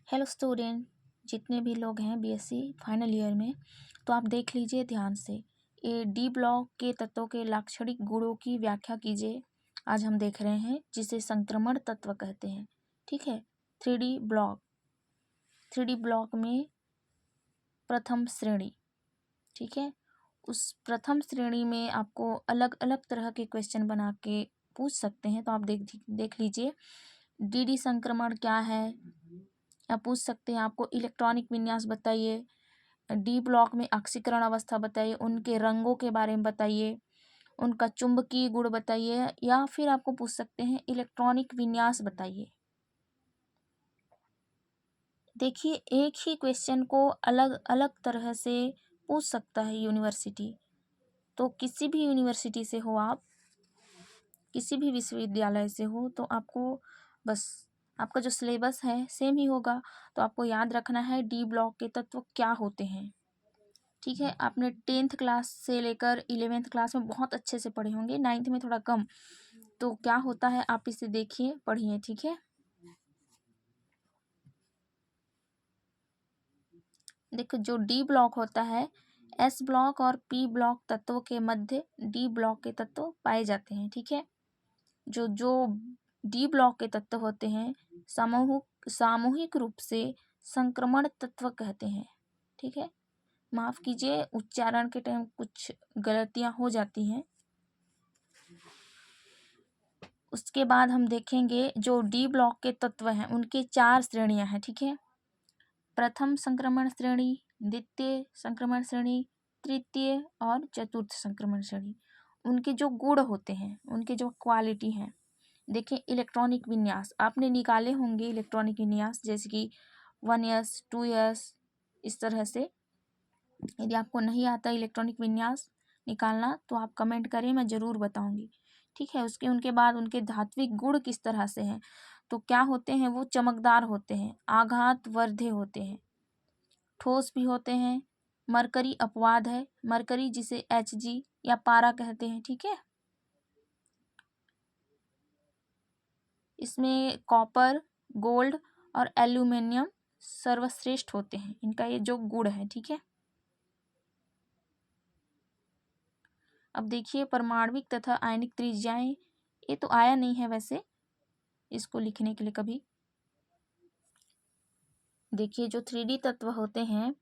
Hello student, जितने भी लोग हैं बीएससी फाइनल ईयर में, तो आप देख लीजिए ध्यान से। ये डी ब्लॉक के तत्वों के लाक्षणिक गुणों की व्याख्या कीजिए। आज हम देख रहे हैं जिसे संक्रमण तत्व कहते हैं। ठीक है। थ्री डी ब्लॉक में प्रथम श्रेणी। ठीक है। उस प्रथम श्रेणी में आपको अलग अलग तरह के क्वेश्चन बना के पूछ सकते हैं। तो आप देख लीजिए डी संक्रमण क्या है, या पूछ सकते हैं आपको इलेक्ट्रॉनिक विन्यास बताइए, डी ब्लॉक में ऑक्सीकरण अवस्था बताइए, उनके रंगों के बारे में बताइए, उनका चुंबकीय गुण बताइए, या फिर आपको पूछ सकते हैं इलेक्ट्रॉनिक विन्यास बताइए। देखिए एक ही क्वेश्चन को अलग अलग तरह से पूछ सकता है यूनिवर्सिटी। तो किसी भी यूनिवर्सिटी से हो आप, किसी भी विश्वविद्यालय से हो, तो आपको बस आपका जो सिलेबस है सेम ही होगा। तो आपको याद रखना है डी ब्लॉक के तत्व क्या होते हैं। ठीक है। आपने 10th क्लास से लेकर 11th क्लास में बहुत अच्छे से पढ़े होंगे, 9th में थोड़ा कम। तो क्या होता है आप इसे देखिए, पढ़िए। ठीक है। देखो जो डी ब्लॉक होता है, एस ब्लॉक और पी ब्लॉक तत्वों के मध्य डी ब्लॉक के तत्व पाए जाते हैं। ठीक है। जो जो डी ब्लॉक के तत्व होते हैं सामूहिक रूप से संक्रमण तत्व कहते हैं। ठीक है। माफ कीजिए, उच्चारण के टाइम कुछ गलतियां हो जाती हैं। उसके बाद हम देखेंगे जो डी ब्लॉक के तत्व हैं उनके 4 श्रेणियां हैं। ठीक है। प्रथम संक्रमण श्रेणी, द्वितीय संक्रमण श्रेणी, तृतीय और चतुर्थ संक्रमण श्रेणी। उनके जो गुण होते हैं, उनके जो क्वालिटी हैं, देखिए इलेक्ट्रॉनिक विन्यास आपने निकाले होंगे। इलेक्ट्रॉनिक विन्यास जैसे कि 1s 2s, इस तरह से। यदि आपको नहीं आता इलेक्ट्रॉनिक विन्यास निकालना तो आप कमेंट करें, मैं ज़रूर बताऊंगी। ठीक है। उनके बाद उनके धात्विक गुण किस तरह से हैं, तो क्या होते हैं, वो चमकदार होते हैं, आघात वर्धे होते हैं, ठोस भी होते हैं। मरकरी अपवाद है, मरकरी जिसे Hg या पारा कहते हैं। ठीक है। इसमें कॉपर, गोल्ड और एल्यूमिनियम सर्वश्रेष्ठ होते हैं, इनका ये जो गुण है। ठीक है। अब देखिए परमाणविक तथा आयनिक त्रिज्याएं, ये तो आया नहीं है वैसे इसको लिखने के लिए कभी। देखिए जो 3D तत्व होते हैं,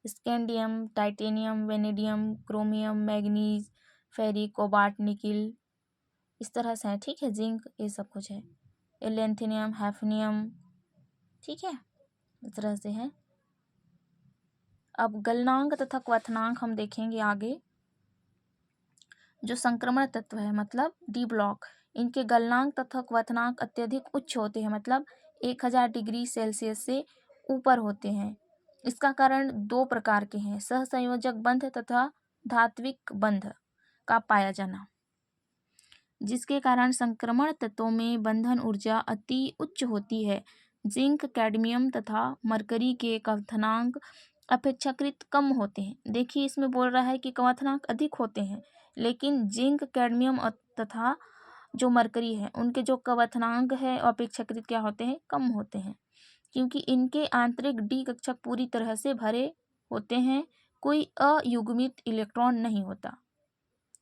scandium, titanium, vanadium, chromium, manganese, फेरी, कोबाल्ट, निकिल, इस तरह से है। ठीक है। जिंक, ये सब कुछ है। एलेंथिनियम, हैफनियम। ठीक है। इस तरह से है। अब गलनांक तथा क्वथनांक हम देखेंगे आगे। जो संक्रमण तत्व है मतलब डी ब्लॉक, इनके गलनांक तथा क्वथनांक अत्यधिक उच्च होते हैं, मतलब 1000 डिग्री सेल्सियस से ऊपर होते हैं। इसका कारण 2 प्रकार के हैं, सहसंयोजक बंध तथा धात्विक बंध का पाया जाना, जिसके कारण संक्रमण तत्वों में बंधन ऊर्जा अति उच्च होती है। जिंक, कैडमियम तथा मरकरी के क्वथनांक अपेक्षाकृत कम होते हैं। देखिए इसमें बोल रहा है कि क्वथनांक अधिक होते हैं, लेकिन जिंक, कैडमियम तथा जो मरकरी है उनके जो क्वथनांक है अपेक्षाकृत क्या होते हैं, कम होते हैं, क्योंकि इनके आंतरिक डी कक्षक पूरी तरह से भरे होते हैं, कोई अयुग्मित इलेक्ट्रॉन नहीं होता।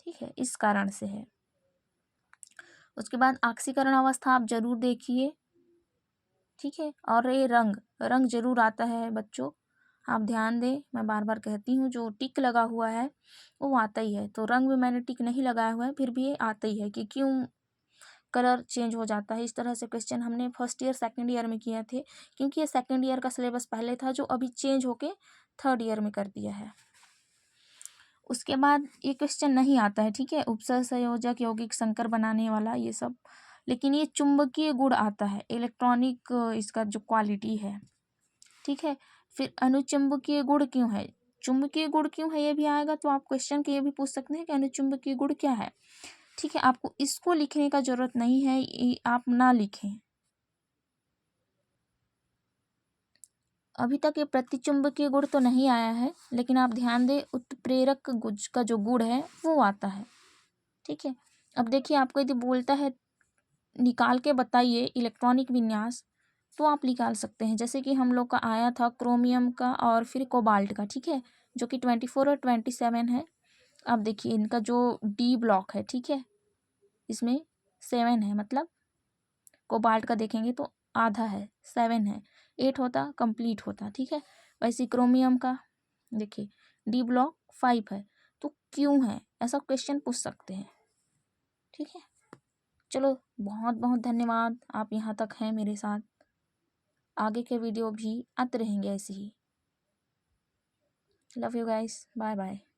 ठीक है। इस कारण से है। उसके बाद ऑक्सीकरण अवस्था आप जरूर देखिए। ठीक है। और ये रंग जरूर आता है बच्चों, आप ध्यान दें, मैं बार बार कहती हूँ, जो टिक लगा हुआ है वो आता ही है। तो रंग में मैंने टिक नहीं लगाया हुआ है, फिर भी ये आता ही है कि क्यों कलर चेंज हो जाता है। इस तरह से क्वेश्चन हमने फर्स्ट ईयर सेकंड ईयर में किए थे, क्योंकि ये सेकंड ईयर का सिलेबस पहले था जो अभी चेंज होके थर्ड ईयर में कर दिया है। उसके बाद ये क्वेश्चन नहीं आता है। ठीक है। उपसर्ग, संयोजक, यौगिक, संकर बनाने वाला, ये सब, लेकिन ये चुंबकीय गुण आता है, इलेक्ट्रॉनिक इसका जो क्वालिटी है। ठीक है। फिर अनुचुंबकीय गुण क्यों है, चुंबकीय गुण क्यों है, ये भी आएगा। तो आप क्वेश्चन के ये भी पूछ सकते हैं कि अनुचुंबकीय गुण क्या है। ठीक है। आपको इसको लिखने का जरूरत नहीं है, ये आप ना लिखें। अभी तक ये प्रतिचुंबकीय गुण तो नहीं आया है, लेकिन आप ध्यान दें उत्प्रेरक का जो गुण है वो आता है। ठीक है। अब देखिए आपको यदि बोलता है निकाल के बताइए इलेक्ट्रॉनिक विन्यास, तो आप निकाल सकते हैं। जैसे कि हम लोग का आया था क्रोमियम का और फिर कोबाल्ट का, ठीक है, जो कि 24 और 27 है। अब देखिए इनका जो डी ब्लॉक है, ठीक है, इसमें 7 है, मतलब कोबाल्ट का देखेंगे तो आधा है, 7 है, 8 होता कंप्लीट होता, ठीक है। वैसे क्रोमियम का देखिए डी ब्लॉक 5 है, तो क्यों है, ऐसा क्वेश्चन पूछ सकते हैं, ठीक है। चलो बहुत बहुत धन्यवाद, आप यहाँ तक हैं मेरे साथ। आगे के वीडियो भी आते रहेंगे ऐसे ही। Love you guys, bye bye.